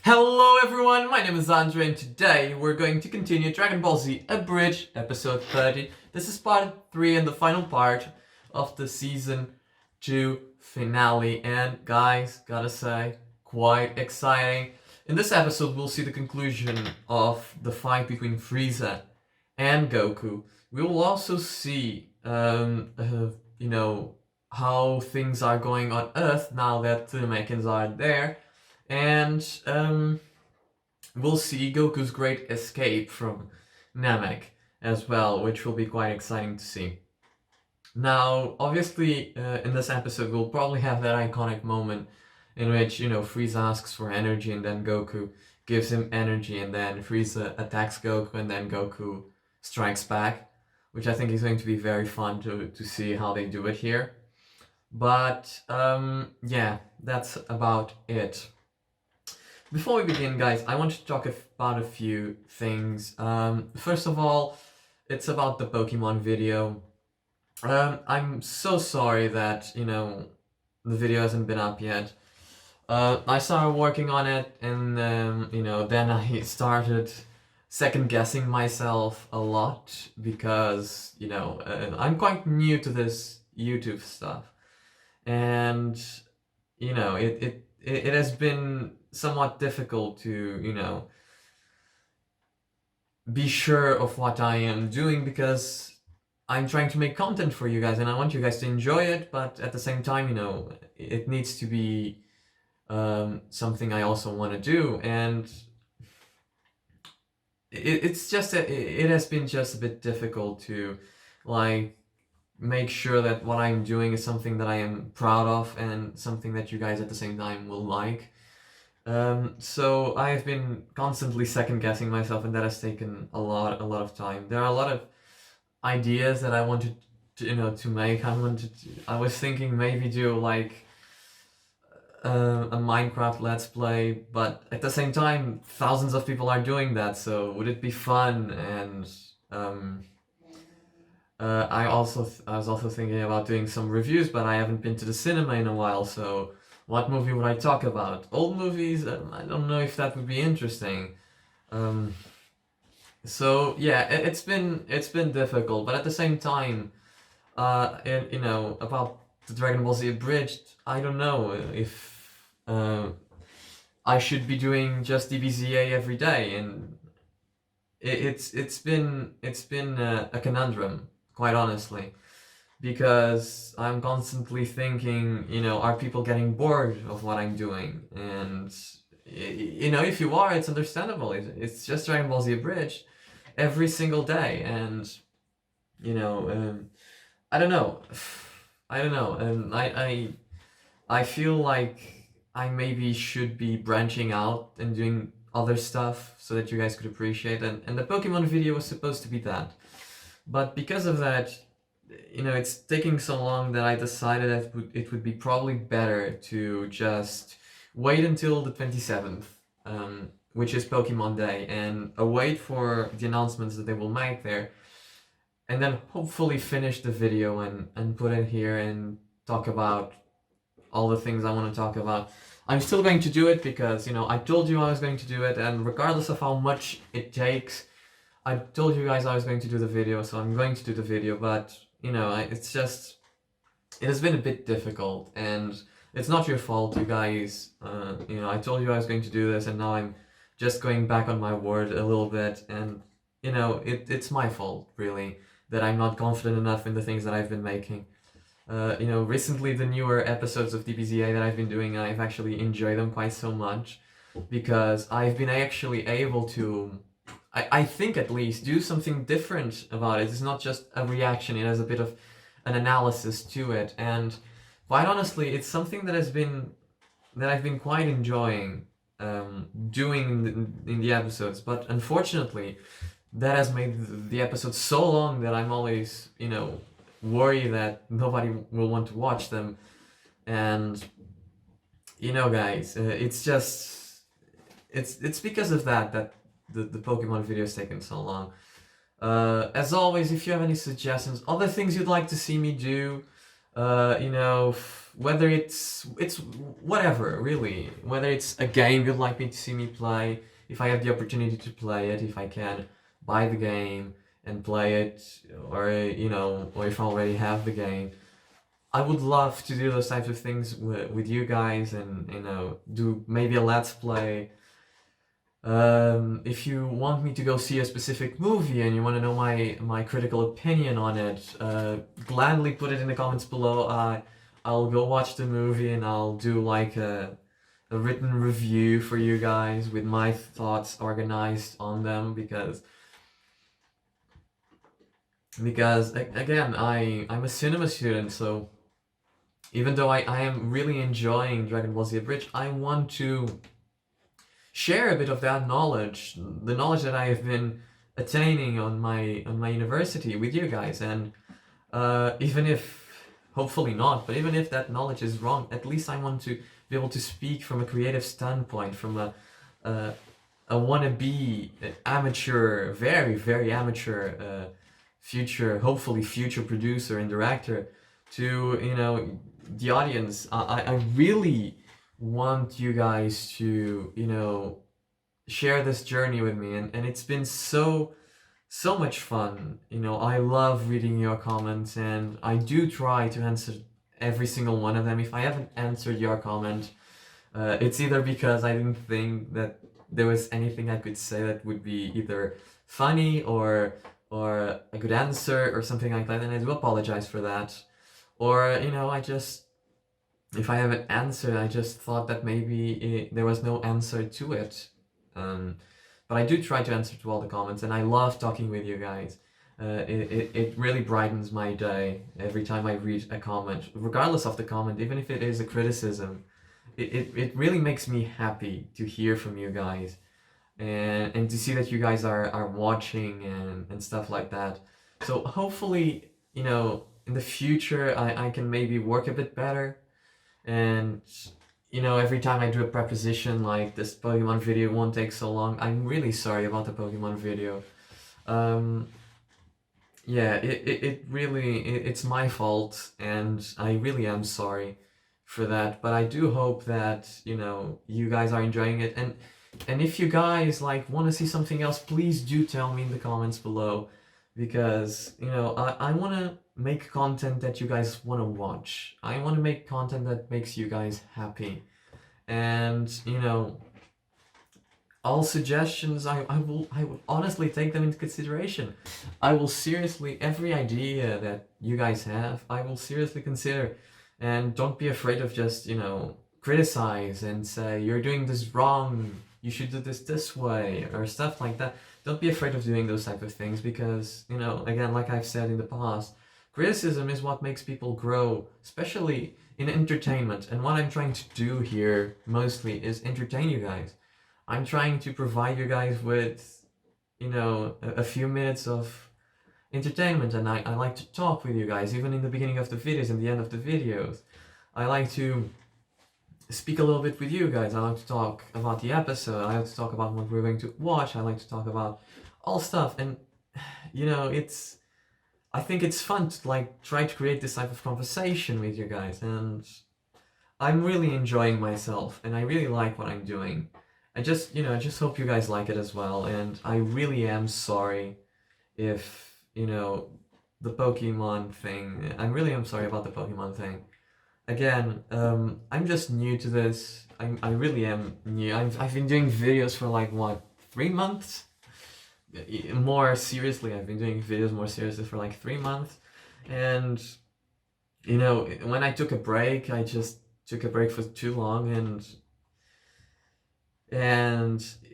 Hello everyone, my name is Andre and today we're going to continue Dragon Ball Z Abridged, episode 30. This is part 3 and the final part of the season 2 finale, and guys, gotta say, quite exciting. In this episode we'll see the conclusion of the fight between Frieza and Goku. We will also see, how things are going on Earth now that the Namekians are there. And we'll see Goku's great escape from Namek as well, which will be quite exciting to see. Now, obviously, in this episode, we'll probably have that iconic moment in which, Frieza asks for energy and then Goku gives him energy, and then Frieza attacks Goku and then Goku strikes back, which I think is going to be very fun to see how they do it here. But, yeah, that's about it. Before we begin, guys, I want to talk about a few things. First of all, it's about the Pokemon video. I'm so sorry that, the video hasn't been up yet. I started working on it and, then I started second-guessing myself a lot because, I'm quite new to this YouTube stuff. And, it has been somewhat difficult to, be sure of what I am doing because I'm trying to make content for you guys and I want you guys to enjoy it, but at the same time, it needs to be something I also want to do, and it's just that it has been just a bit difficult to make sure that what I'm doing is something that I am proud of and something that you guys at the same time will like. So I have been constantly second guessing myself, and that has taken a lot of time. There are a lot of ideas that I wanted to make. I was thinking maybe do a Minecraft Let's Play, but at the same time, thousands of people are doing that, so would it be fun? And I was also thinking about doing some reviews, but I haven't been to the cinema in a while, so what movie would I talk about? Old movies? I don't know if that would be interesting. So yeah, it's been difficult, but at the same time, about the Dragon Ball Z Abridged, I don't know if I should be doing just DBZ A every day, and it's been a conundrum, quite honestly, because I'm constantly thinking, are people getting bored of what I'm doing? And if you are, it's understandable. It's just Dragon Ball Z Abridged every single day, and I don't know. And I feel like I maybe should be branching out and doing other stuff so that you guys could appreciate it. And the Pokemon video was supposed to be that. But because of that, it's taking so long that I decided that it would be probably better to just wait until the 27th, which is Pokemon Day, and await for the announcements that they will make there, and then hopefully finish the video and put it here and talk about all the things I want to talk about. I'm still going to do it because, I told you I was going to do it, and regardless of how much it takes, I told you guys I was going to do the video, so I'm going to do the video, but, it's just, it has been a bit difficult, and it's not your fault, you guys. I told you I was going to do this, and now I'm just going back on my word a little bit, and, it's my fault, really, that I'm not confident enough in the things that I've been making. Recently the newer episodes of DBZ A that I've been doing, I've actually enjoyed them quite so much, because I've been actually able to, I think at least, do something different about it. It's not just a reaction, it has a bit of an analysis to it, and quite honestly, it's something that I've been quite enjoying doing in the episodes, but unfortunately, that has made the episodes so long that I'm always, worry that nobody will want to watch them, and guys, it's just it's because of that the Pokemon video is taking so long. As always, if you have any suggestions, other things you'd like to see me do, You know, whether it's whatever really, whether it's a game you'd like me to see me play, if I have the opportunity to play it, if I can buy the game and play it, or you know, or if I already have the game. I would love to do those types of things with you guys, and you know, do maybe a let's play. If you want me to go see a specific movie and you want to know my critical opinion on it, gladly put it in the comments below. I'll go watch the movie and I'll do like a written review for you guys with my thoughts organized on them, because again, I'm a cinema student, so even though I am really enjoying Dragon Ball Z Abridged, I want to share a bit of that knowledge, the knowledge that I have been attaining on my university with you guys. And even if, hopefully not, but even if that knowledge is wrong, at least I want to be able to speak from a creative standpoint, from a wannabe amateur, very amateur, hopefully future producer and director, to, you know, the audience. I really want you guys to, you know, share this journey with me, and it's been so much fun. You know, I love reading your comments, and I do try to answer every single one of them. If I haven't answered your comment, it's either because I didn't think that there was anything I could say that would be either funny or a good answer or something like that, and I do apologize for that. Or, you know, if I haven't answered, I just thought that maybe there was no answer to it. But I do try to answer to all the comments, and I love talking with you guys. It really brightens my day every time I read a comment, regardless of the comment, even if it is a criticism. It really makes me happy to hear from you guys, and to see that you guys are watching and stuff like that. So hopefully, you know, in the future I can maybe work a bit better. And you know, every time I do a preposition like this Pokemon video won't take so long, I'm really sorry about the Pokemon video. Yeah, it really, it's my fault, and I really am sorry for that. But I do hope that, you know, you guys are enjoying it. And if you guys like want to see something else, please do tell me in the comments below, because, you know, I want to make content that you guys want to watch. I want to make content that makes you guys happy. And, you know, all suggestions, I will honestly take them into consideration. I will seriously, every idea that you guys have, I will seriously consider. And don't be afraid of just, you know, criticize and say, you're doing this wrong, you should do this way, or stuff like that. Don't be afraid of doing those type of things, because, you know, again, like I've said in the past, criticism is what makes people grow, especially in entertainment. And what I'm trying to do here mostly is entertain you guys. I'm trying to provide you guys with, you know, a few minutes of entertainment, and I like to talk with you guys, even in the beginning of the videos and the end of the videos. I like to speak a little bit with you guys. I like to talk about the episode. I like to talk about what we're going to watch. I like to talk about all stuff. And, you know, I think it's fun to like try to create this type of conversation with you guys, and I'm really enjoying myself, and I really like what I'm doing. I just, you know, I just hope you guys like it as well, and I really am sorry if, you know, the Pokemon thing, I really am sorry about the Pokemon thing. Again, I'm just new to this. I really am new. I've been doing videos for like, what, 3 months? More seriously, I've been doing videos more seriously for like 3 months. And, you know, when I took a break, I just took a break for too long, and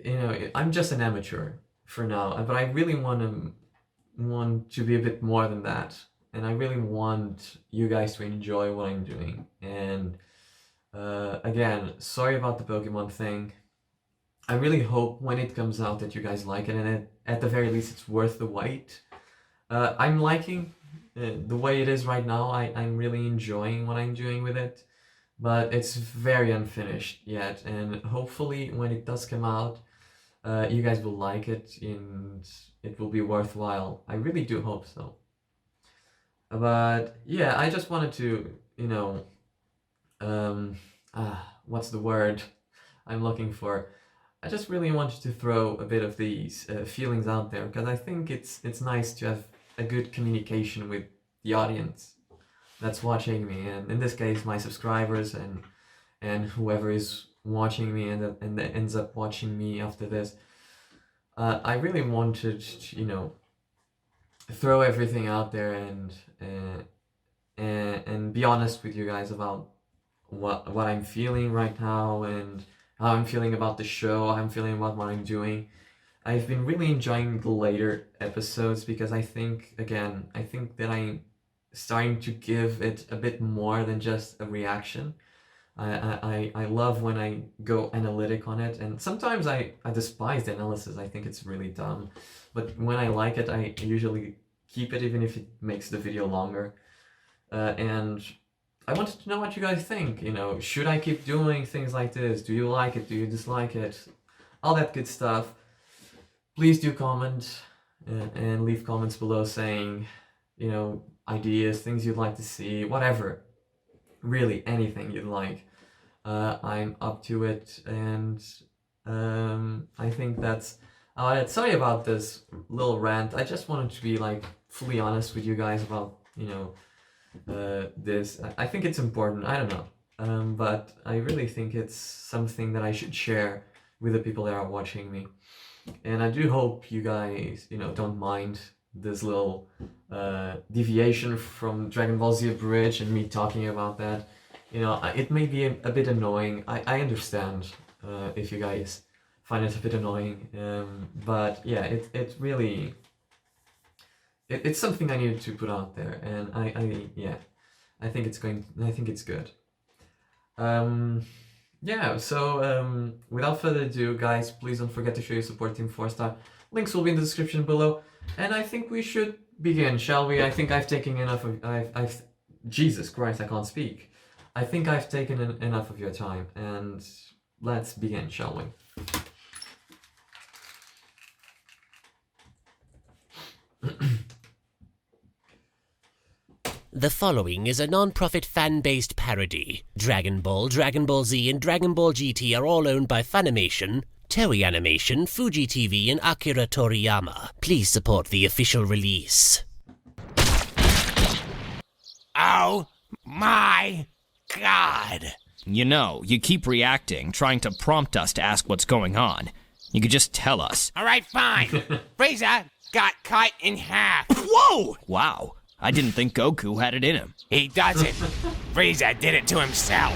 you know, I'm just an amateur for now, but I really want to be a bit more than that, and I really want you guys to enjoy what I'm doing. And again, sorry about the Pokemon thing. I really hope when it comes out that you guys like it, and at the very least it's worth the wait. I'm liking the way it is right now. I'm really enjoying what I'm doing with it, but it's very unfinished yet, and hopefully when it does come out, you guys will like it and it will be worthwhile. I really do hope so. But yeah, I just wanted to, what's the word I'm looking for? I just really wanted to throw a bit of these feelings out there because I think it's nice to have a good communication with the audience that's watching me, and in this case, my subscribers and whoever is watching me and that ends up watching me after this. I really wanted to, throw everything out there and be honest with you guys about what I'm feeling right now and how I'm feeling about the show, how I'm feeling about what I'm doing. I've been really enjoying the later episodes because I think that I'm starting to give it a bit more than just a reaction. I love when I go analytic on it, and sometimes I despise the analysis. I think it's really dumb. But when I like it, I usually keep it even if it makes the video longer. And I wanted to know what you guys think. Should I keep doing things like this? Do you like it? Do you dislike it? All that good stuff. Please do comment and leave comments below saying, ideas, things you'd like to see, whatever. Really, anything you'd like. I'm up to it, and I think that's sorry about this little rant. I just wanted to be fully honest with you guys about this. I think it's important. I don't know, but I really think it's something that I should share with the people that are watching me, and I do hope you guys don't mind this little deviation from Dragon Ball Z Abridged and me talking about that. It may be a bit annoying. I understand if you guys find it a bit annoying, but yeah, it really it's something I needed to put out there, and I think it's good. Yeah, so without further ado, guys, please don't forget to show your support Team 4-Star. Links will be in the description below, and I think we should begin, shall we? I think I've taken enough of I've Jesus Christ, I can't speak. I think I've taken enough of your time, and let's begin, shall we? The following is a non-profit fan-based parody. Dragon Ball, Dragon Ball Z, and Dragon Ball GT are all owned by Funimation, Toei Animation, Fuji TV, and Akira Toriyama. Please support the official release. Oh my God! You keep reacting, trying to prompt us to ask what's going on. You could just tell us. All right, fine. Frieza got cut in half. Whoa! Wow. I didn't think Goku had it in him. He doesn't. Frieza did it to himself.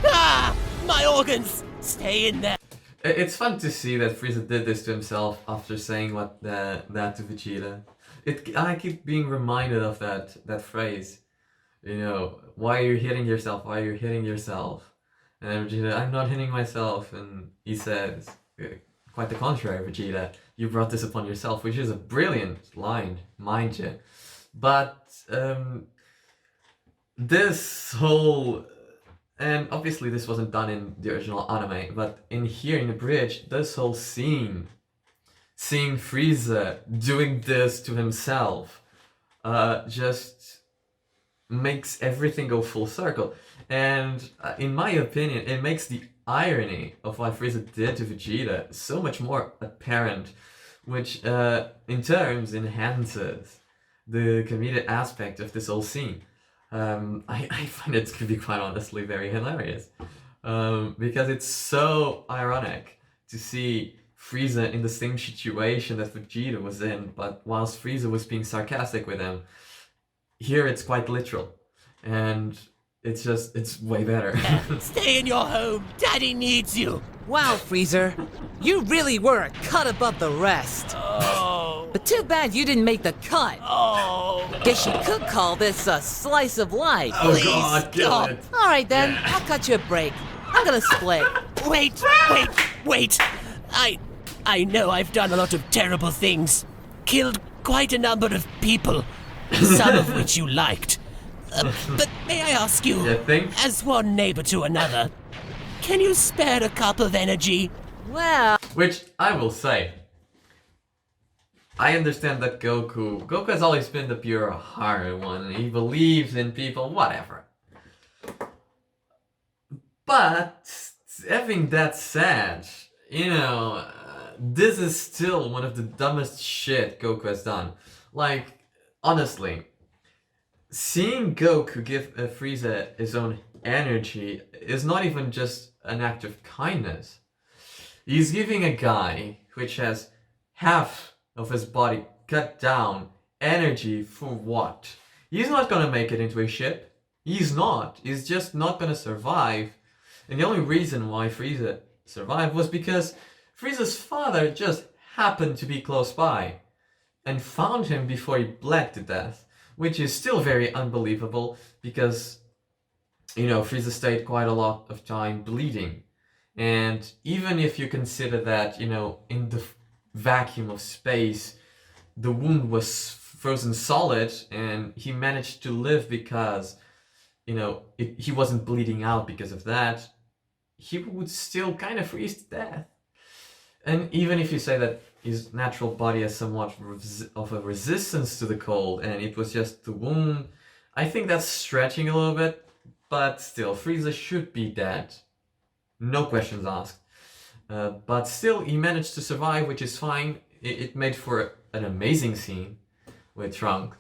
Ah! My organs! Stay in there! It's fun to see that Frieza did this to himself after saying that to Vegeta. I keep being reminded of that phrase. Why are you hitting yourself? Why are you hitting yourself? And then Vegeta, I'm not hitting myself. And he says, quite the contrary, Vegeta, you brought this upon yourself, which is a brilliant line, mind you. But this whole, and obviously this wasn't done in the original anime, but in Abridged, this whole scene, seeing Frieza doing this to himself, just makes everything go full circle. And in my opinion, it makes the irony of what Frieza did to Vegeta so much more apparent, which in turns enhances the comedic aspect of this whole scene. I find it to be quite honestly very hilarious, because it's so ironic to see Frieza in the same situation that Vegeta was in, but whilst Frieza was being sarcastic with him, here it's quite literal, and it's way better. Stay in your home! Daddy needs you! Wow, Freezer, you really were a cut above the rest. Oh! But too bad you didn't make the cut. Oh! Guess you could call this a slice of life. Oh God, kill it. All right then, I'll cut you a break. I'm gonna split. Wait! I know I've done a lot of terrible things. Killed quite a number of people. Some of which you liked. But may I ask you, as one neighbor to another, can you spare a cup of energy? Well, Which I will say, I understand that Goku has always been the pure hearted one. He believes in people, whatever. But having that said, this is still one of the dumbest shit Goku has done. Like, honestly, seeing Goku give Frieza his own energy is not even just an act of kindness. He's giving a guy which has half of his body cut down energy for what? He's not gonna make it into a ship. He's not. He's just not gonna survive. And the only reason why Frieza survived was because Frieza's father just happened to be close by and found him before he bled to death, which is still very unbelievable because, Frieza stayed quite a lot of time bleeding. And even if you consider that, in the vacuum of space, the wound was frozen solid and he managed to live because, he wasn't bleeding out because of that, he would still kind of freeze to death. And even if you say that his natural body has somewhat of a resistance to the cold and it was just the wound, I think that's stretching a little bit, but still, Frieza should be dead. No questions asked. But still, he managed to survive, which is fine. It made for an amazing scene with Trunks.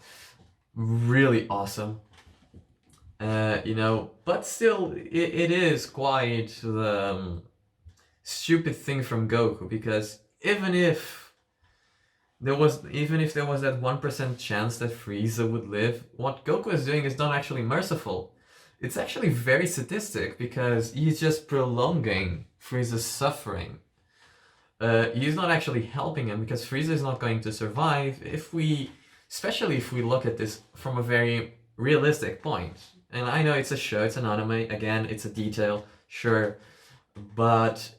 Really awesome. But still, it is quite the stupid thing from Goku, because even if there was that 1% chance that Frieza would live, what Goku is doing is not actually merciful. It's actually very sadistic because he's just prolonging Frieza's suffering. He's not actually helping him because Frieza is not going to survive especially if we look at this from a very realistic point. And I know it's a show, it's an anime, again, it's a detail, sure, but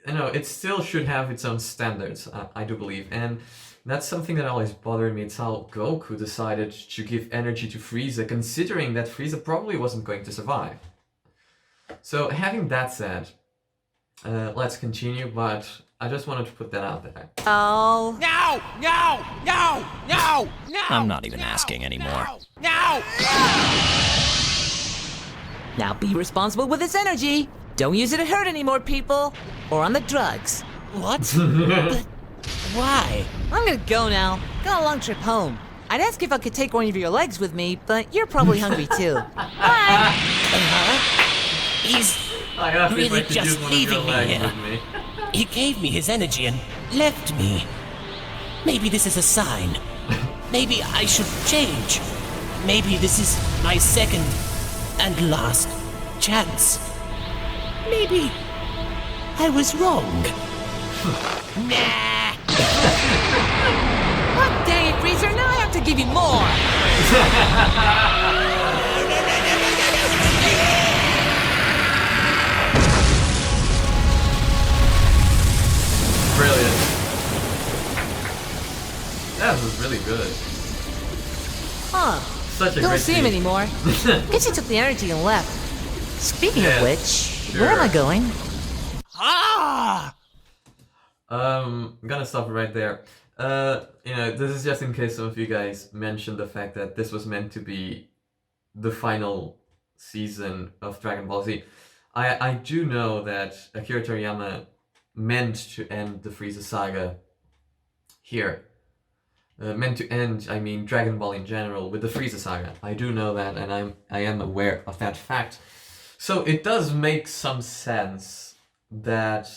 it still should have its own standards, I do believe. And that's something that always bothered me. It's how Goku decided to give energy to Frieza, considering that Frieza probably wasn't going to survive. So having that said, let's continue, but I just wanted to put that out there. Oh. No! No! No! No! No! I'm not even asking anymore. No! Now be responsible with its energy. Don't use it to hurt any more people. Or on the drugs. What? But why? I'm gonna go now. Got a long trip home. I'd ask if I could take one of your legs with me, but you're probably hungry too. Bye! He's I asked if I really could use just one of your leaving me legs here. with me. He gave me his energy and left me. Maybe this is a sign. Maybe I should change. Maybe this is my second and last chance. Maybe I was wrong. Nah! Oh, dang it, Freezer, now I have to give you more! Brilliant. That was really good. Huh. Such a Don't great see him scene. anymore. Guess he took the energy and left. Speaking Yeah, of which, sure. where am I going? Ah! I'm gonna stop right there. This is just in case some of you guys mentioned the fact that this was meant to be the final season of Dragon Ball Z. I do know that Akira Toriyama meant to end the Frieza saga here. Meant to end, I mean, Dragon Ball in general with the Frieza saga. I do know that, and I am aware of that fact. So it does make some sense that,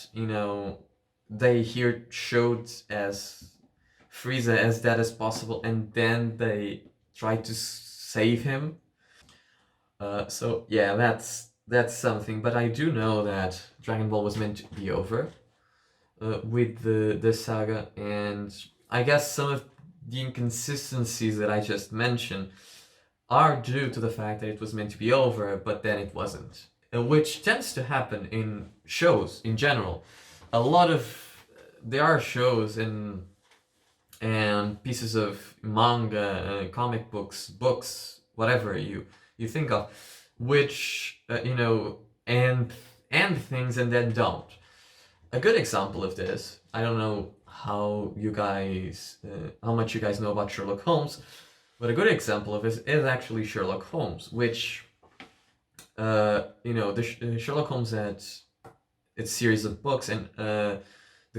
they here showed as Frieza as dead as possible, and then they tried to save him. So yeah, that's something. But I do know that Dragon Ball was meant to be over with the saga, and I guess some of the inconsistencies that I just mentioned are due to the fact that it was meant to be over, but then it wasn't. Which tends to happen in shows in general. There are shows and pieces of manga, comic books, whatever you think of, which end things and then don't. A good example of this, I don't know how much you guys know about Sherlock Holmes, but a good example of this is actually Sherlock Holmes, which, Sherlock Holmes had its series of books, and the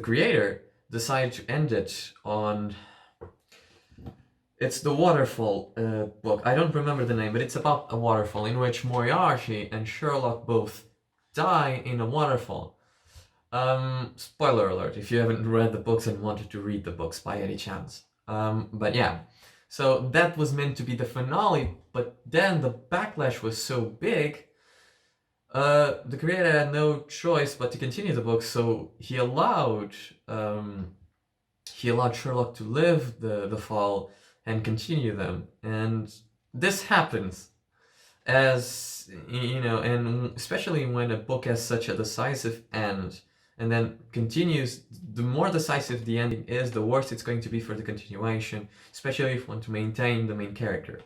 creator decided to end it on. It's the Waterfall book. I don't remember the name, but it's about a waterfall in which Moriarty and Sherlock both die in a waterfall. Spoiler alert if you haven't read the books and wanted to read the books by any chance. But yeah, so that was meant to be the finale, but then the backlash was so big, the creator had no choice but to continue the book, so he allowed Sherlock to live the fall and continue them. And this happens, as and especially when a book has such a decisive end and then continues, the more decisive the ending is, the worse it's going to be for the continuation, especially if you want to maintain the main character.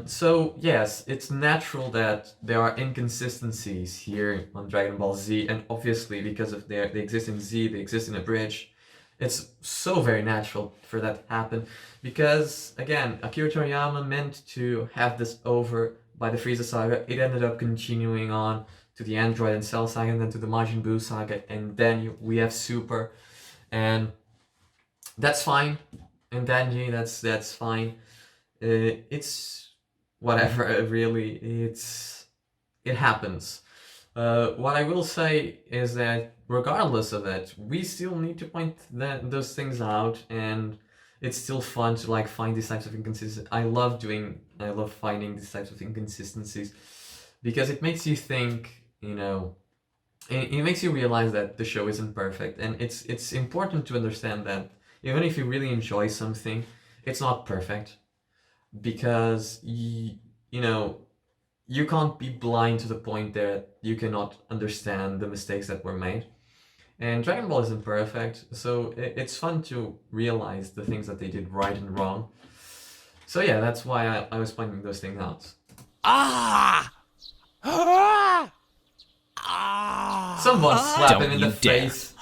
So yes, it's natural that there are inconsistencies here on Dragon Ball Z, and obviously because of they exist in Z, they exist in Abridged. It's so very natural for that to happen, because again, Akira Toriyama meant to have this over by the Frieza saga. It ended up continuing on to the Android and Cell saga, and then to the Majin Buu saga, and then we have Super, and that's fine. And Denji, that's fine. It's whatever, really. It happens. What I will say is that regardless of it, we still need to point those things out, and it's still fun to find these types of inconsistencies. I love finding these types of inconsistencies, because it makes you think, it makes you realize that the show isn't perfect, and it's important to understand that even if you really enjoy something, it's not perfect, because you can't be blind to the point that you cannot understand the mistakes that were made. And Dragon Ball isn't perfect, so it's fun to realize the things that they did right and wrong. So yeah, that's why I was pointing those things out. Someone slap him in the face.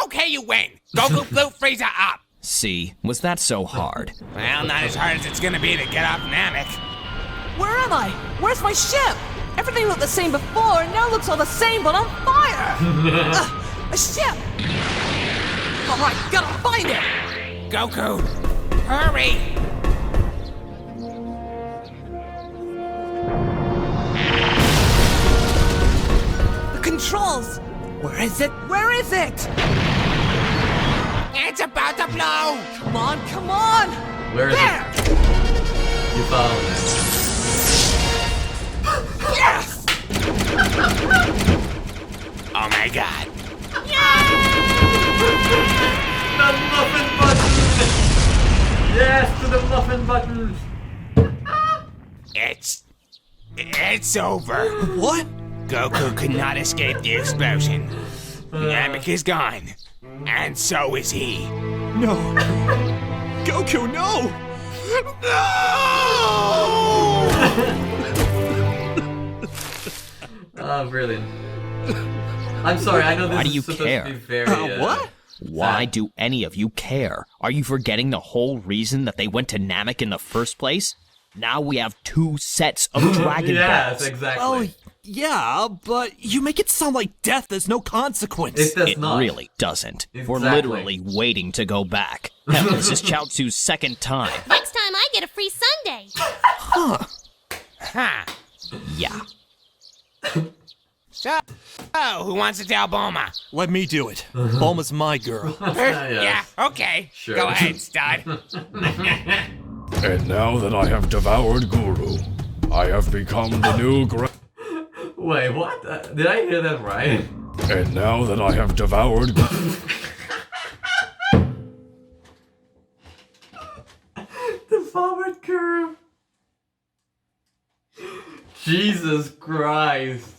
Okay, you win. Goku blew Frieza up. See, was that so hard? Well, not as hard as it's gonna be to get off Namek. Where am I? Where's my ship? Everything looked the same before, and now looks all the same, but on fire! A ship! Alright, gotta find it! Goku, hurry! The controls! Where is it? Where is it? It's about to blow! Come on, come on! Where is There! it? You found it. Yes! Oh my god. The muffin button! Yes, to the muffin button! It's over. What? Goku could not escape the explosion. Namek is gone. And so is he. No. Goku, no! Oh, brilliant. I'm sorry, I know this Why do is you supposed care? to be very... What? Why do any of you care? Are you forgetting the whole reason that they went to Namek in the first place? Now we have 2 sets of Dragon Yes, Balls. exactly. Oh, yeah, but you make it sound like death has no consequence. It does It not. really doesn't. We're Exactly. literally waiting to go back. Hell, this is Chaozu's second time. Next time I get a free Sunday. Huh. Yeah. So, who wants to tell Bulma? Let me do it. Bulma's my girl. Yeah, okay. Sure. Go ahead, stud. And now that I have devoured Guru, I have become the new Wait, what? Did I hear that right? And now that I have devoured The forward curve. Jesus Christ.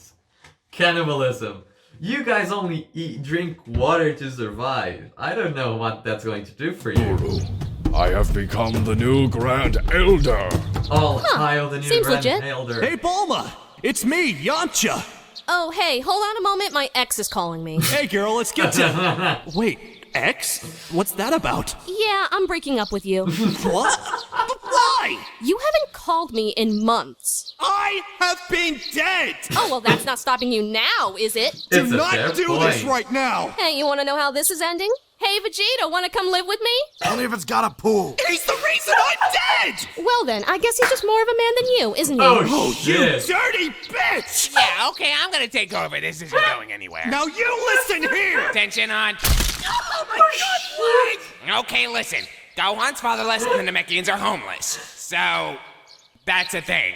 Cannibalism. You guys only drink water to survive. I don't know what that's going to do for you. Guru. I have become the new Grand Elder. Oh, Kyle, the new seems Grand legit. Elder. Hey, Bulma! It's me, Yamcha! Oh, hey, hold on a moment. My ex is calling me. Hey, girl, let's get to... Wait, X? What's that about? Yeah, I'm breaking up with you. What? But why? You haven't called me in months. I have been dead! Oh, well, that's not stopping you now, is it? It's Do a fair not do this point. right now! Hey, you want to know how this is ending? Hey, Vegeta, want to come live with me? Only if it's got a pool. He's the reason I'm dead! Well then, I guess he's just more of a man than you, isn't he? Oh, You shit. dirty bitch! Yeah, okay, I'm gonna take over. This isn't going anywhere. Now you listen here! Attention on. Oh my god, Okay, listen. Gohan's fatherless and the Namekians are homeless. So, that's a thing.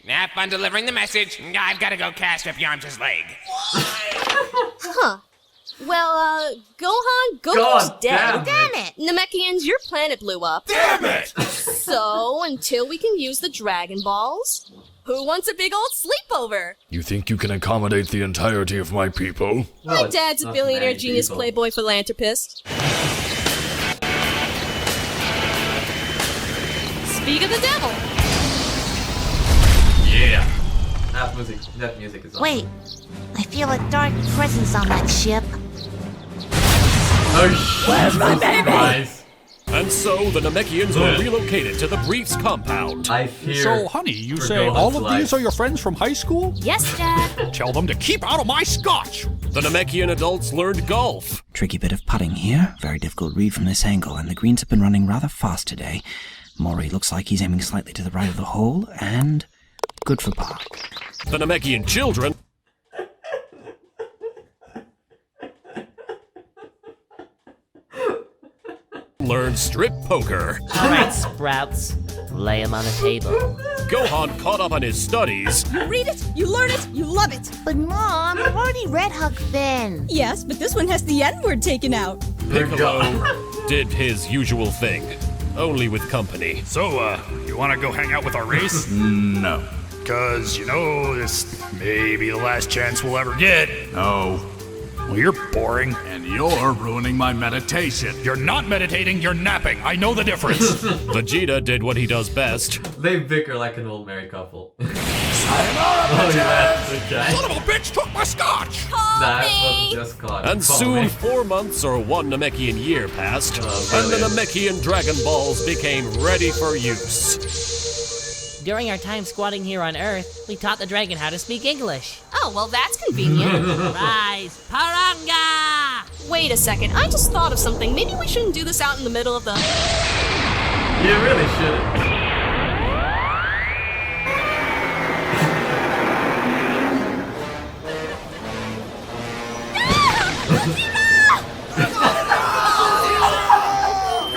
Have fun delivering the message. I've gotta go cast up Yamcha's leg. Huh. Well, Gohan's God dead. damn Damn it! Namekians, your planet blew up. Damn it! So, until we can use the Dragon Balls, who wants a big old sleepover? You think you can accommodate the entirety of my people? Well, My it's dad's a not billionaire, many genius, people. playboy, philanthropist. Speak of the devil. Yeah. That music is awesome. Wait, I feel a dark presence on that ship. Oh, where's my baby? Nice. And so the Namekians are relocated to the Briefs compound. I fear. So, honey, you for say Gohan's all of life. these are your friends from high school? Yes, Dad. Tell them to keep out of my scotch! The Namekian adults learned golf. Tricky bit of putting here. Very difficult read from this angle, and the greens have been running rather fast today. Mori looks like he's aiming slightly to the right of the hole, and good for par. The Namekian children learned strip poker. Alright, Sprouts. Lay him on the table. Gohan caught up on his studies. You read it, you learn it, you love it. But Mom, I've already read Huck Finn. Yes, but this one has the N-word taken out. Piccolo did his usual thing, only with company. So, you wanna go hang out with our race? No. Cause, you know, this may be the last chance we'll ever get. No. Well, you're boring. And you're ruining my meditation. You're not meditating, you're napping. I know the difference. Vegeta did what he does best. They bicker like an old married couple. Sayonara, That's okay. Son of a bitch took my scotch! That was just caught. And soon 4 months or 1 Namekian year passed, and the Namekian Dragon Balls became ready for use. During our time squatting here on Earth, we taught the dragon how to speak English. Oh, well, that's convenient. Rise, Paranga! Wait a second, I just thought of something. Maybe we shouldn't do this out in the middle of the... You really shouldn't.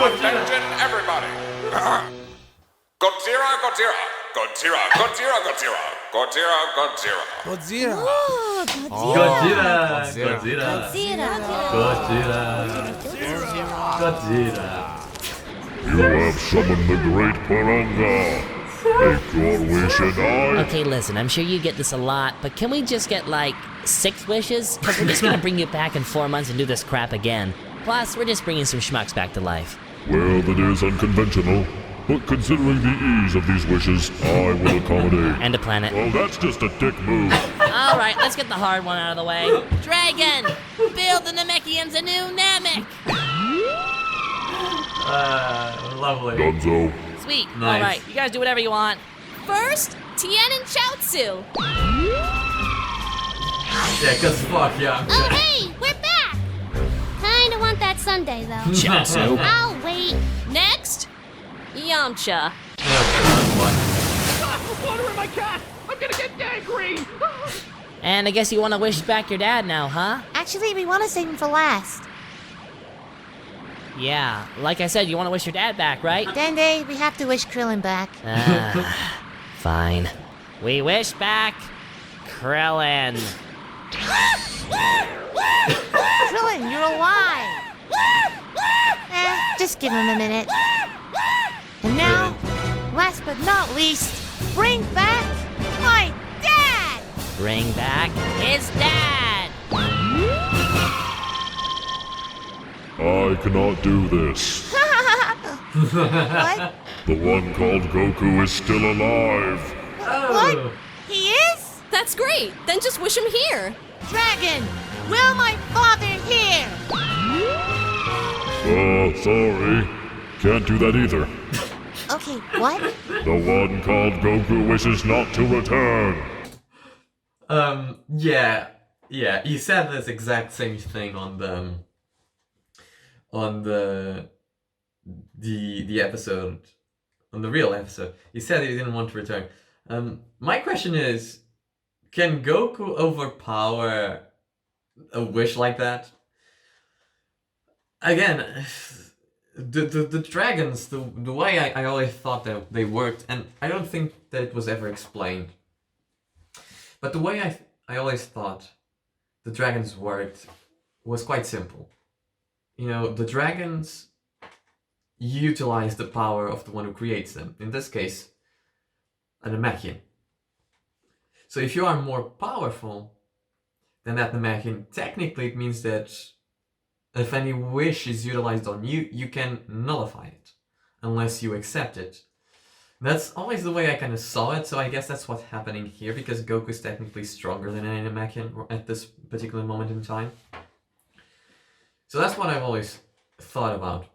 Attention, everybody! Godzilla, Godzilla! Godzilla, Godzilla, Godzilla! Godzilla, Godzilla! Godzilla. Oh, Godzilla. Godzilla. Godzilla. You have summoned the great Paranga. Make your wish and I... Okay, listen, I'm sure you get this a lot, but can we just get, like, 6 wishes? Because we're just gonna bring you back in 4 months and do this crap again. Plus, we're just bringing some schmucks back to life. Well, that is unconventional. But considering the ease of these wishes, I will accommodate. And a planet. Well, that's just a dick move. Alright, let's get the hard one out of the way. Dragon! Build the Namekians a new Namek! Lovely. Gonzo. Sweet. Nice. Alright, you guys do whatever you want. First, Tien and Chaozu. Yeah, cause fuck yeah. Oh, hey, we're back. Kinda want that Sunday, though. Chaozu. I'll wait. Next, Yamcha. Water in my cat! I'm gonna get gangrene! And I guess you want to wish back your dad now, huh? Actually, we want to save him for last. Yeah, like I said, you want to wish your dad back, right? Dende, we have to wish Krillin back. Fine. We wish back Krillin. Krillin, you're alive. Just give him a minute. And now, last but not least, bring back my dad! Bring back his dad! I cannot do this. What? The one called Goku is still alive. What? He is? That's great. Then just wish him here. Dragon, will my father hear? Sorry. Can't do that either. Okay, what? The one called Goku wishes not to return. Yeah, he said this exact same thing on the episode, on the real episode. He said he didn't want to return. My question is, can Goku overpower a wish like that? Again, the dragons, the way I always thought that they worked, and I don't think that it was ever explained, but the way I always thought the dragons worked was quite simple. You know, the dragons utilize the power of the one who creates them. In this case, a Namekian. So if you are more powerful than that Namekian, technically it means that if any wish is utilized on you, you can nullify it, unless you accept it. That's always the way I kind of saw it, so I guess that's what's happening here, because Goku is technically stronger than any Namekian at this particular moment in time. So that's what I've always thought about.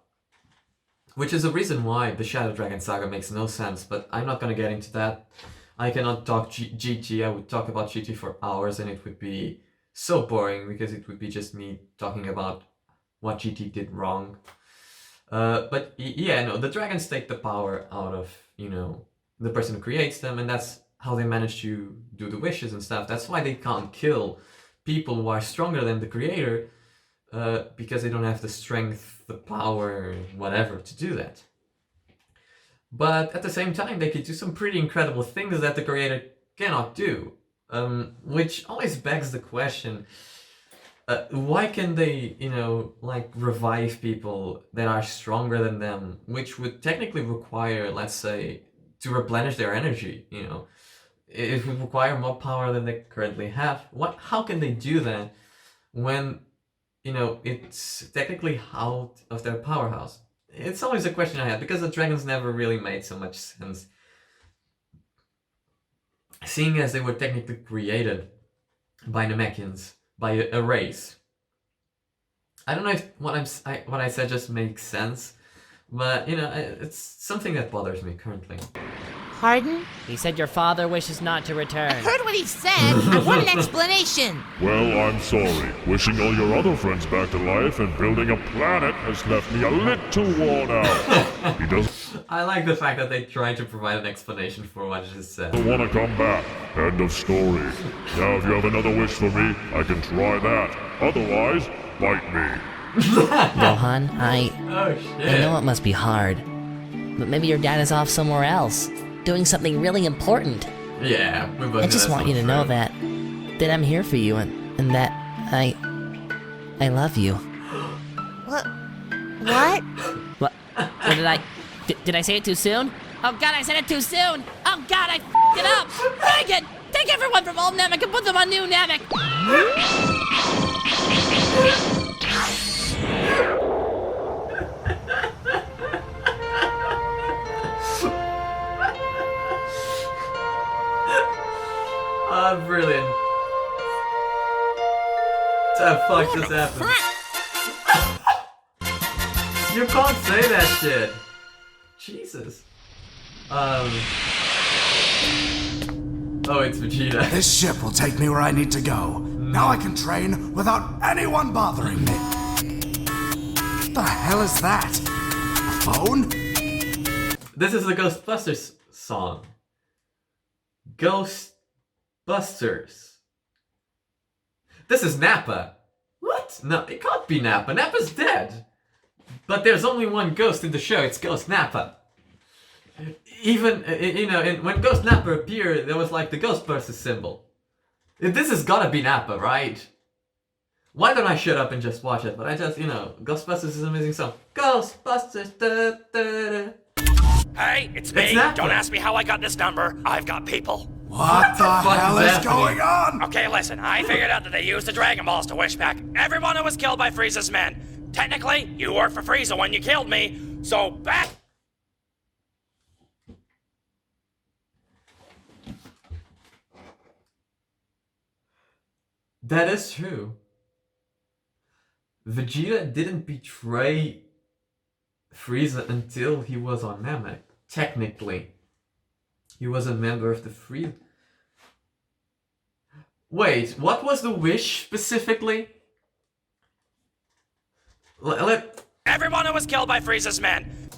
Which is a reason why the Shadow Dragon Saga makes no sense, but I'm not going to get into that. I cannot talk GT, I would talk about GT for hours and it would be so boring, because it would be just me talking about what GT did wrong. But yeah, no, the dragons take the power out of, you know, the person who creates them, and that's how they manage to do the wishes and stuff. That's why they can't kill people who are stronger than the creator, because they don't have the strength, the power, whatever, to do that. But at the same time, they could do some pretty incredible things that the creator cannot do, which always begs the question, why can they, you know, like revive people that are stronger than them, which would technically require, let's say, to replenish their energy, you know. It would require more power than they currently have. How can they do that when, you know, it's technically out of their powerhouse? It's always a question I had, because the dragons never really made so much sense, seeing as they were technically created by Namekians, by a race. I don't know if what I said just makes sense, but, you know, it's something that bothers me currently. Pardon? He said your father wishes not to return. I heard what he said. I want an explanation. Well, I'm sorry. Wishing all your other friends back to life and building a planet has left me a little worn out. He doesn't I like the fact that they try to provide an explanation for what it just said. want to come back. End of story. Now, if you have another wish for me, I can try that. Otherwise, bite me. Gohan, Oh shit. I know it must be hard, but maybe your dad is off somewhere else, doing something really important. Yeah, we both I just want you to know that I'm here for you, and that I love you. What? What? What did I... Did I say it too soon? Oh god, I said it too soon! Oh god, I f***ed it up! Dragon! Take everyone from old Namek and put them on new Namek! Oh, brilliant. The fuck just happened? You can't say that shit. Jesus. Oh, it's Vegeta. This ship will take me where I need to go. Now I can train without anyone bothering me. What the hell is that? A phone? This is the Ghostbusters song. Ghostbusters. This is Nappa. What? No, it can't be Nappa. Nappa's dead. But there's only one ghost in the show. It's Ghost Nappa. Even, you know, when Ghost Nappa appeared, there was like the Ghostbusters symbol. This has gotta be Nappa, right? Why don't I shut up and just watch it? But I just, you know, Ghostbusters is an amazing song. Ghostbusters, da, da, da. Hey, it's me. Don't ask me how I got this number. I've got people. What the hell is going on? Okay, listen. I figured out that they used the Dragon Balls to wish back everyone who was killed by Frieza's men. Technically, you worked for Frieza when you killed me, so back... That is true. Vegeta didn't betray Frieza until he was on Namek. Technically. He was a member of the Frieza. Wait, what was the wish specifically? Everyone who was killed by Frieza's men.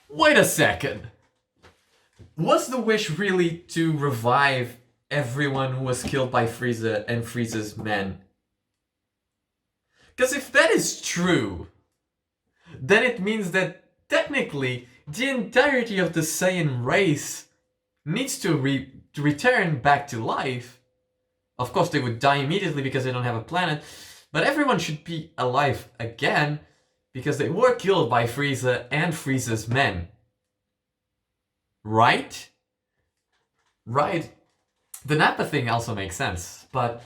Wait a second. Was the wish really to revive everyone who was killed by Frieza and Frieza's men? Because if that is true, then it means that technically the entirety of the Saiyan race needs to return back to life. Of course they would die immediately because they don't have a planet, but everyone should be alive again because they were killed by Frieza and Frieza's men. Right? Right. The Nappa thing also makes sense, but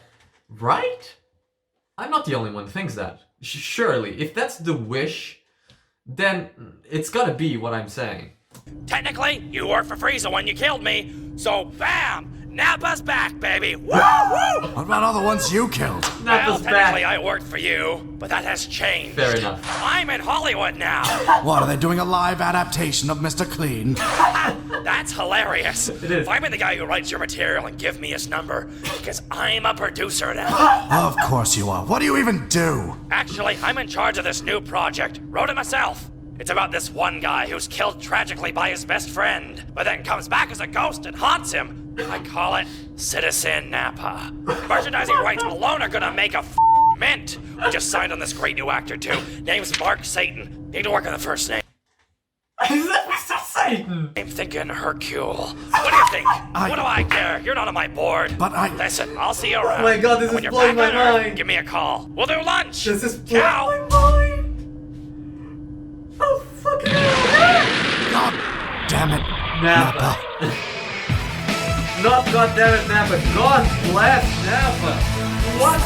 right? I'm not the only one who thinks that. Surely, if that's the wish, then it's gotta be what I'm saying. Technically, you worked for Frieza when you killed me, so bam! Nappa's back, baby! Woo woo! What about all the ones you killed? Well, technically I worked for you, but that has changed. Fair enough. I'm in Hollywood now. What, are they doing a live adaptation of Mr. Clean? That's hilarious. It is. Find me the guy who writes your material and give me his number, because I'm a producer now. Of course you are. What do you even do? Actually, I'm in charge of this new project. Wrote it myself. It's about this one guy who's killed tragically by his best friend, but then comes back as a ghost and haunts him. I call it Citizen Nappa. Merchandising rights alone are gonna make a mint. We just signed on this great new actor too. Name's Mark Satan. Need to work on the first name. Is that Mr. Satan? I'm thinking Hercule. What do you think? What do I care? You're not on my board. But I... Listen, I'll see you around. Oh my god, this when is you're blowing back my on Earth, mind. give me a call. We'll do lunch. This is blowing Ciao. my mind. Oh, fucking hell. God damn it. Nappa. Not goddammit Nappa. God bless Nappa. What?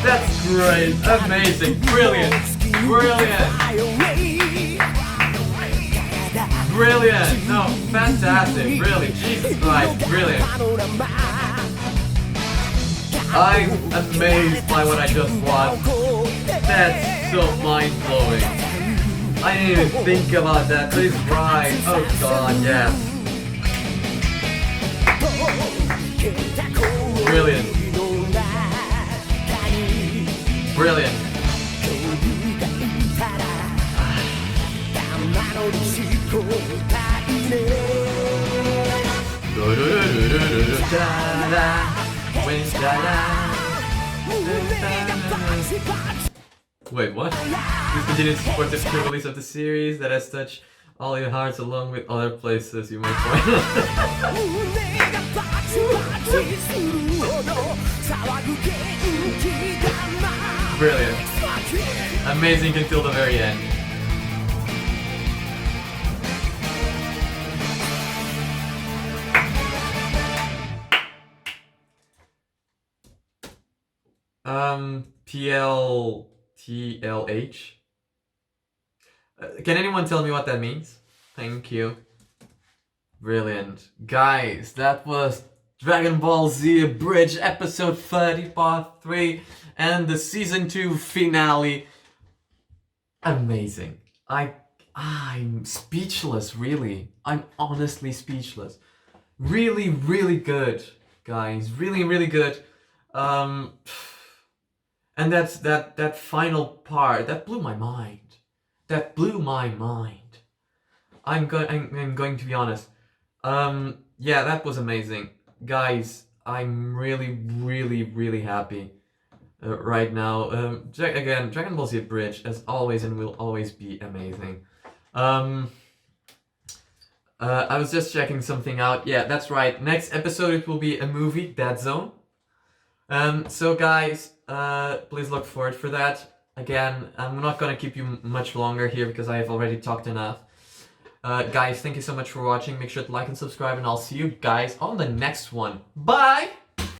That's great. Amazing. Brilliant. Brilliant. Brilliant. No, fantastic. Really. Jesus Christ. Brilliant. I'm amazed by what I just watched. That's so mind-blowing. I didn't even think about that, but he's right. Oh god, yeah. Brilliant. Brilliant. Wait, what? Please continue to support the pre-release of the series that has touched all your hearts along with other places you might find. Brilliant. Amazing until the very end. PLTLH. Can anyone tell me what that means? Thank you. Brilliant. Guys, that was Dragon Ball Z Abridged episode 30 part 3 and the season 2 finale. Amazing. I'm speechless, really. I'm honestly speechless. Really, really good, guys. Really, really good. And that's that final part that blew my mind. That blew my mind. I'm going to be honest. Yeah, that was amazing, guys. I'm really, really, really happy right now. Again, Dragon Ball Z Abridged, as always, and will always be amazing. I was just checking something out. Yeah, that's right. Next episode it will be a movie, Dead Zone. So guys, please look forward for that. Again, I'm not gonna keep you much longer here because I have already talked enough. Guys, thank you so much for watching. Make sure to like and subscribe, and I'll see you guys on the next one. Bye!